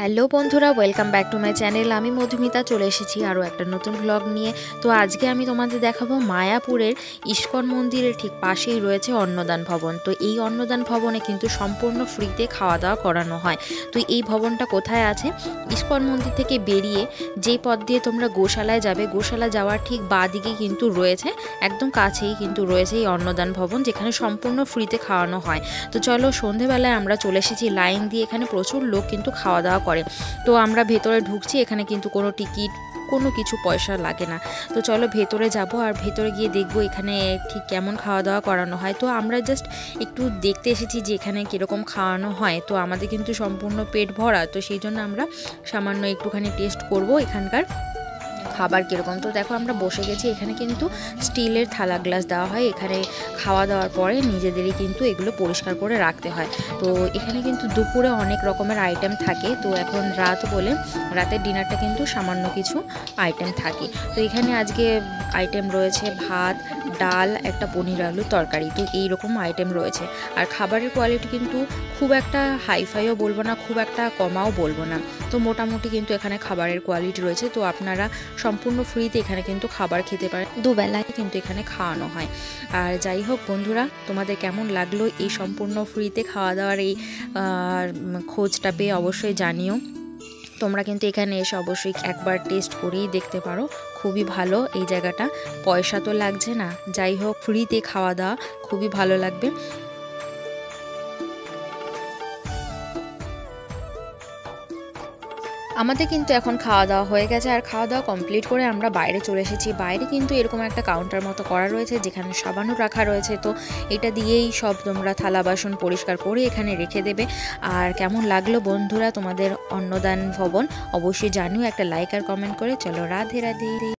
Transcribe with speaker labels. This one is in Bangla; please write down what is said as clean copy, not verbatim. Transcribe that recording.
Speaker 1: হ্যালো বন্ধুরা, welcome back to my channel. আমি মধুমিতা চলে এসেছি আরও একটা নতুন ব্লগ নিয়ে। তো আজকে আমি তোমাদের দেখাবো মায়াপুরের ইস্কন মন্দিরের ঠিক পাশেই রয়েছে অন্নদান ভবন। তো এই অন্নদান ভবনে কিন্তু সম্পূর্ণ ফ্রিতে খাওয়া দাওয়া করানো হয়। তো এই ভবনটা কোথায় আছে? ইস্কন মন্দির থেকে বেরিয়ে যেই পথ দিয়ে তোমরা গোশালায় যাবে, গোশালা যাওয়ার ঠিক বাঁ দিকে কিন্তু রয়েছে, একদম কাছেই কিন্তু রয়েছে এই অন্নদান ভবন, যেখানে সম্পূর্ণ ফ্রিতে খাওয়ানো হয়। তো চলো, সন্ধেবেলায় আমরা চলে এসেছি লাইন দিয়ে। এখানে প্রচুর লোক কিন্তু খাওয়া দাওয়া করে। তো আমরা ভেতরে ঢুকছি, এখানে কিন্তু কোনো টিকিট কোনো কিছু পয়সা লাগে না। তো চলো ভেতরে যাব আর ভেতরে গিয়ে দেখবো এখানে ঠিক কেমন খাওয়া দাওয়া করানো হয়। তো আমরা জাস্ট একটু দেখতে এসেছি যে এখানে কীরকম খাওয়ানো হয়। তো আমাদের কিন্তু সম্পূর্ণ পেট ভরা, তো সেই জন্য আমরা সামান্য একটুখানি টেস্ট করব এখানকার খাবার কীরকম। তো দেখো আমরা বসে গেছি, এখানে কিন্তু স্টিলের থালা গ্লাস দেওয়া হয়। এখানে খাওয়া দাওয়ার পরে নিজেদেরই কিন্তু এগুলো পরিষ্কার করে রাখতে হয়। তো এখানে কিন্তু দুপুরে অনেক রকমের আইটেম থাকে। তো এখন রাত বলে রাতের ডিনারটা কিন্তু সামান্য কিছু আইটেম থাকে। তো এখানে আজকে আইটেম রয়েছে ভাত, ডাল, একটা পনির আলু তরকারি। তো এইরকম আইটেম রয়েছে। আর খাবারের কোয়ালিটি কিন্তু খুব একটা হাইফাইও বলবো না, খুব একটা কমাও বলবো না। তো মোটামুটি কিন্তু এখানে খাবারের কোয়ালিটি রয়েছে। তো আপনারা সম্পূর্ণ ফ্রিতে এখানে কিন্তু খাবার খেতে পারেন, দুবেলায় কিন্তু এখানে খাওয়ানো হয়। আর যাই হোক বন্ধুরা, তোমাদের কেমন লাগলো এই সম্পূর্ণ ফ্রিতে খাওয়া দাওয়ার এই খোঁজটা পেয়ে অবশ্যই জানিও। তোমরা কিন্তু এখানে এসে অবশ্যই একবার টেস্ট করেই দেখতে পারো, খুবই ভালো এই জায়গাটা। পয়সা তো লাগছে না, যাই হোক ফ্রিতে খাওয়া দাওয়া খুবই ভালো লাগবে। আমাদের কিন্তু এখন খাওয়া দাওয়া হয়ে গেছে, আর খাওয়া দাওয়া কমপ্লিট করে আমরা বাইরে চলে এসেছি। বাইরে কিন্তু এরকম একটা কাউন্টার মতো করা রয়েছে, যেখানে সাবানও রাখা রয়েছে। তো এটা দিয়েই সব তোমরা থালা বাসন পরিষ্কার করে এখানে রেখে দেবে। আর কেমন লাগলো বন্ধুরা তোমাদের অন্নদান ভবন অবশ্যই জানিও একটা লাইক আর কমেন্ট করে। চলো, রাধে রাধে।